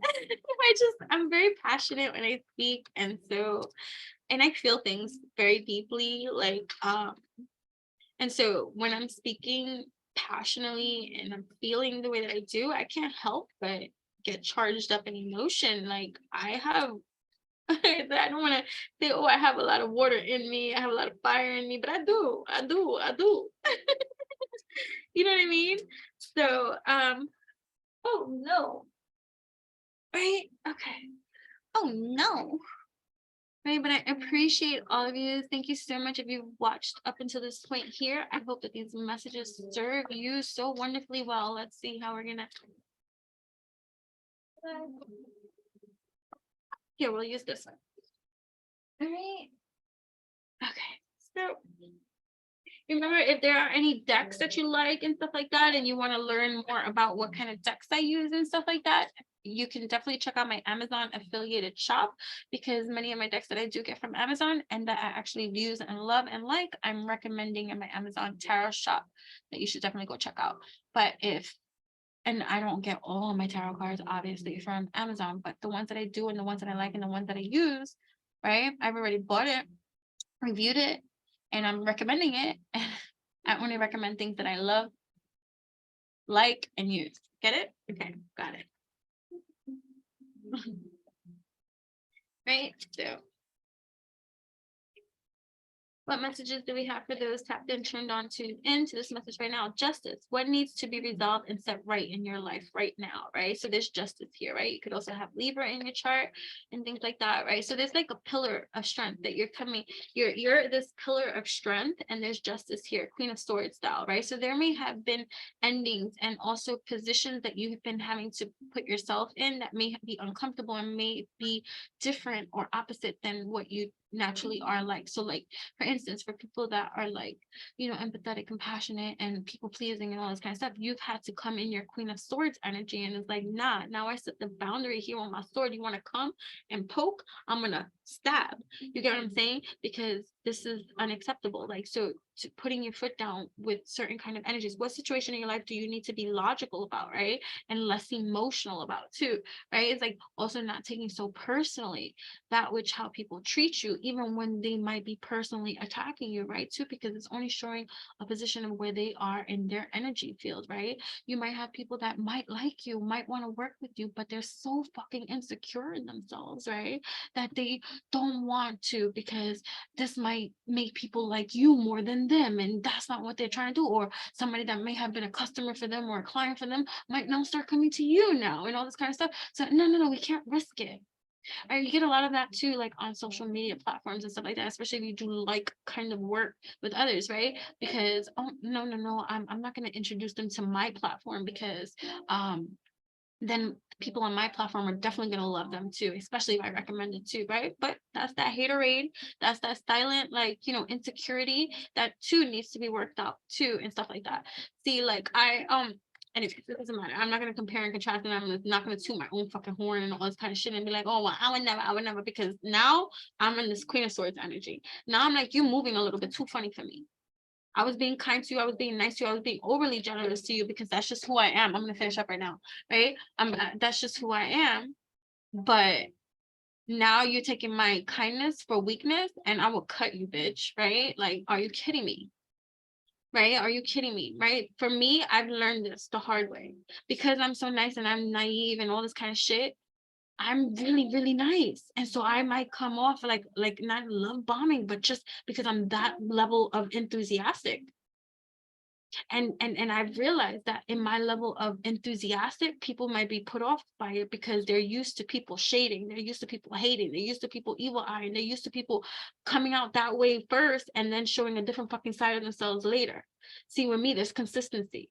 I'm very passionate when I speak, and I feel things very deeply, like and so when I'm speaking passionately and I'm feeling the way that I do, I can't help but get charged up in emotion. Like I have I don't want to say, oh, I have a lot of water in me, I have a lot of fire in me, but I do. You know what I mean? So oh no. Right? Okay. Oh no. Right, but I appreciate all of you. Thank you so much if you watched up until this point here. I hope that these messages serve you so wonderfully well. Let's see how we're gonna. Here, we'll use this one. All right. Okay. So remember, if there are any decks that you like and stuff like that, and you want to learn more about what kind of decks I use and stuff like that, you can definitely check out my Amazon affiliated shop, because many of my decks that I do get from Amazon and that I actually use and love and like, I'm recommending in my Amazon tarot shop that you should definitely go check out. But and I don't get all my tarot cards obviously from Amazon, but the ones that I do and the ones that I like and the ones that I use, right? I've already bought it, reviewed it, and I'm recommending it. I only recommend things that I love, like, and use. Get it? Okay, got it. Right? So what messages do we have for those tapped in, turned on, tuned into this message right now? Justice. What needs to be resolved and set right in your life right now, right? So there's justice here, right? You could also have Libra in your chart and things like that, right? So there's like a pillar of strength that you're this pillar of strength, and there's justice here, Queen of Swords style, right? So there may have been endings and also positions that you have been having to put yourself in that may be uncomfortable and may be different or opposite than what you naturally are like. So like, for instance, for people that are like, empathetic, compassionate, and people pleasing and all this kind of stuff, you've had to come in your Queen of Swords energy, and it's like, nah, now I set the boundary here on my sword. You want to come and poke, I'm gonna stab. You get what I'm saying? Because this is unacceptable. Like, so putting your foot down with certain kind of energies. What situation in your life do you need to be logical about, right? And less emotional about too, right? It's like also not taking so personally that which how people treat you, even when they might be personally attacking you, right? Too, because it's only showing a position of where they are in their energy field, right? You might have people that might like you, might want to work with you, but they're so fucking insecure in themselves, right? That they don't want to, because this might make people like you more than them, and that's not what they're trying to do. Or somebody that may have been a customer for them or a client for them might now start coming to you now and all this kind of stuff. So no, we can't risk it. Right? You get a lot of that too, like on social media platforms and stuff like that, especially if you do like kind of work with others, right? Because oh no, I'm not going to introduce them to my platform, because then people on my platform are definitely going to love them too, especially if I recommend it too, right? But that's that haterade, that's that silent, like, insecurity that too needs to be worked out too, and stuff like that. See, like anyways, it doesn't matter. I'm not going to compare and contrast, and I'm not going to toot my own fucking horn and all this kind of shit and be like, oh, well, I would never, because now I'm in this Queen of Swords energy. Now I'm like, you're moving a little bit too funny for me. I was being kind to you. I was being nice to you. I was being overly generous to you, because that's just who I am. I'm going to finish up right now, right? That's just who I am. But now you're taking my kindness for weakness, and I will cut you, bitch, right? Like, are you kidding me? Right? Are you kidding me? Right? For me, I've learned this the hard way, because I'm so nice and I'm naive and all this kind of shit. I'm really, really nice. And so I might come off like not love bombing, but just because I'm that level of enthusiastic. And I've realized that in my level of enthusiastic, people might be put off by it because they're used to people shading, they're used to people hating, they're used to people evil eyeing, they're used to people coming out that way first and then showing a different fucking side of themselves later. See, with me, there's consistency.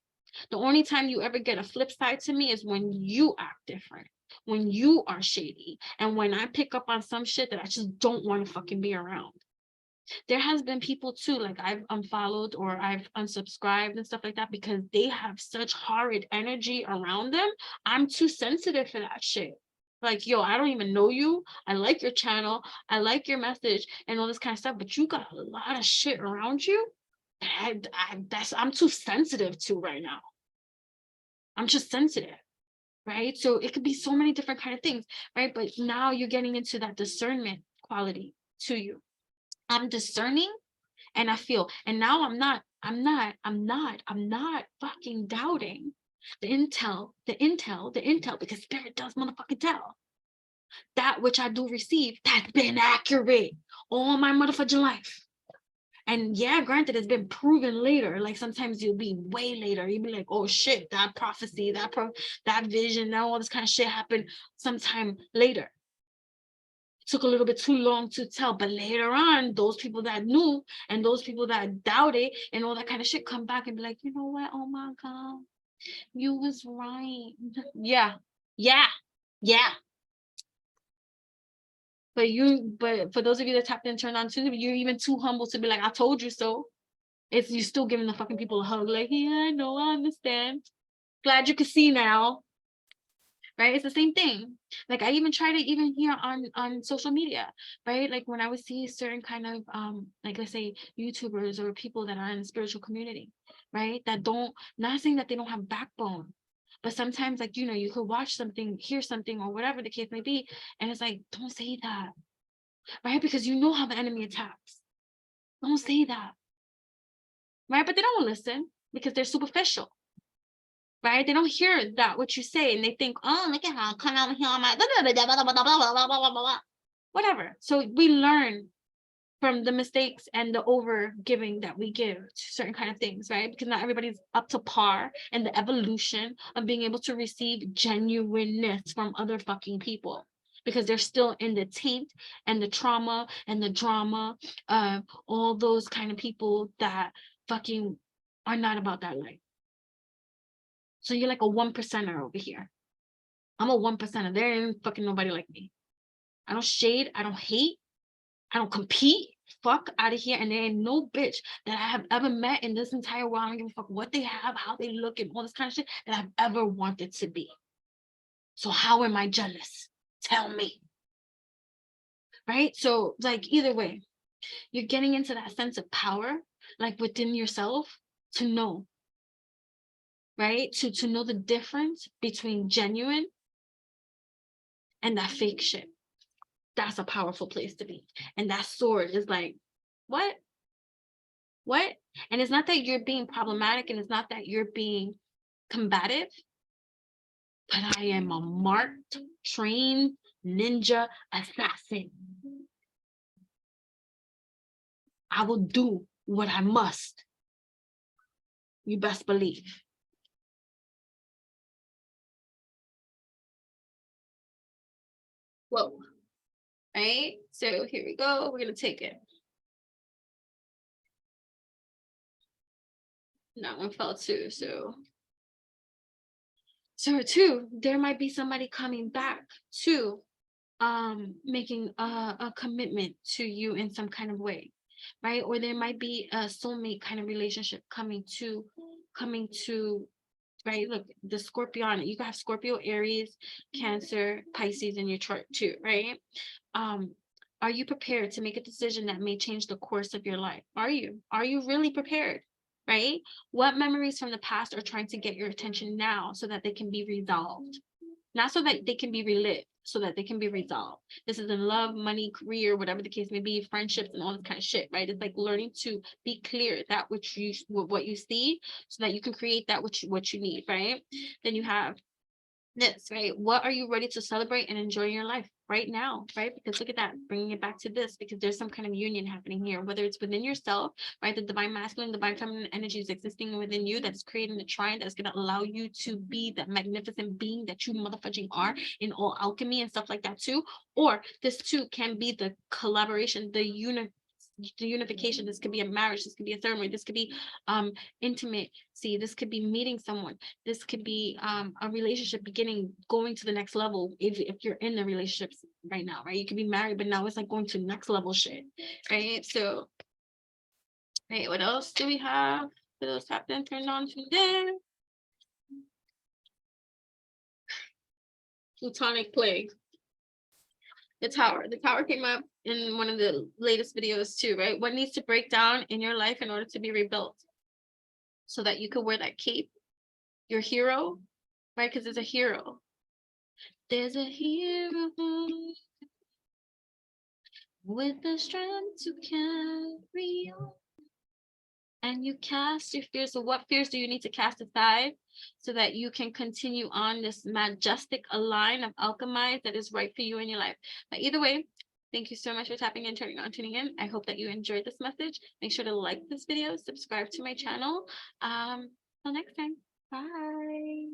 The only time you ever get a flip side to me is when you act different, when you are shady, and when I pick up on some shit that I just don't want to fucking be around. There has been people too, like I've unfollowed or I've unsubscribed and stuff like that because they have such horrid energy around them. I'm too sensitive for that shit. Like, yo, I don't even know you. I like your channel. I like your message and all this kind of stuff, but you got a lot of shit around you. I'm too sensitive to right now. I'm just sensitive, right? So it could be so many different kind of things, right? But now you're getting into that discernment quality to you. I'm discerning and I feel, and now I'm not fucking doubting the intel, because spirit does motherfucking tell. That which I do receive, that's been accurate all my motherfucking life. And yeah, granted, it's been proven later. Like sometimes you'll be way later. You'll be like, oh shit, that prophecy, that vision, now all this kind of shit happened sometime later. Took a little bit too long to tell, but later on, those people that knew and those people that doubted and all that kind of shit come back and be like, you know what? Oh my God, you was right. Yeah. But for those of you that tapped in, turned on too, you're even too humble to be like, I told you so. It's you still giving the fucking people a hug, like, yeah, I know, I understand. Glad you can see now. Right, it's the same thing. Like I even try to even here on social media, right? Like when I would see certain kind of like let's say YouTubers or people that are in the spiritual community, right, that don't, not saying that they don't have backbone, but sometimes, like, you know, you could watch something, hear something, or whatever the case may be, and it's like, don't say that, right? Because you know how the enemy attacks. Don't say that, right? But they don't listen because they're superficial. Right? They don't hear that what you say and they think, oh, look at how I come out here on my whatever. So we learn from the mistakes and the over giving that we give to certain kind of things, right? Because not everybody's up to par in the evolution of being able to receive genuineness from other fucking people, because they're still in the taint and the trauma and the drama of all those kind of people that fucking are not about that life. So you're like a 1%er over here. I'm a 1%er. There ain't fucking nobody like me. I don't shade. I don't hate. I don't compete. Fuck out of here. And there ain't no bitch that I have ever met in this entire world. I don't give a fuck what they have, how they look, and all this kind of shit that I've ever wanted to be. So how am I jealous? Tell me. Right? So like either way, you're getting into that sense of power, like within yourself, to know. Right? To know the difference between genuine and that fake shit. That's a powerful place to be. And that sword is like, what? And it's not that you're being problematic, and it's not that you're being combative, but I am a marked, trained ninja assassin. I will do what I must. You best believe. Whoa. Right? So here we go. We're going to take it. That one fell too. So two, there might be somebody coming back to making a commitment to you in some kind of way, right? Or there might be a soulmate kind of relationship coming to right? Look, the Scorpion, you have Scorpio, Aries, Cancer, Pisces in your chart too, right? Are you prepared to make a decision that may change the course of your life? Are you really prepared? Right? What memories from the past are trying to get your attention now so that they can be resolved? Not so that they can be relived, so that they can be resolved. This is in love, money, career, whatever the case may be, friendships, and all this kind of shit, right? It's like learning to be clear that what you see, so that you can create that what you need, right? Then you have this, right? What are you ready to celebrate and enjoy in your life right now, right? Because look at that, bringing it back to this, because there's some kind of union happening here, whether it's within yourself, right? The divine masculine, divine feminine energy is existing within you, that's creating the trine that's going to allow you to be that magnificent being that you motherfucking are in all alchemy and stuff like that too. Or this too can be the collaboration, the unification. This could be a marriage, this could be a ceremony, this could be intimate. See, this could be meeting someone, this could be a relationship beginning, going to the next level. If you're in the relationships right now, right, you could be married, but now it's like going to next level shit, right? So, right, what else do we have for those tapped in, turned on today? Plutonic plague. The tower came up in one of the latest videos too, right? What needs to break down in your life in order to be rebuilt, so that you could wear that cape, your hero, right? Because there's a hero. There's a hero with the strength to carry on. And you cast your fears. So what fears do you need to cast aside so that you can continue on this majestic line of alchemy that is right for you in your life? But either way, thank you so much for tapping in, turning on, tuning in. I hope that you enjoyed this message. Make sure to like this video, subscribe to my channel. Till next time. Bye.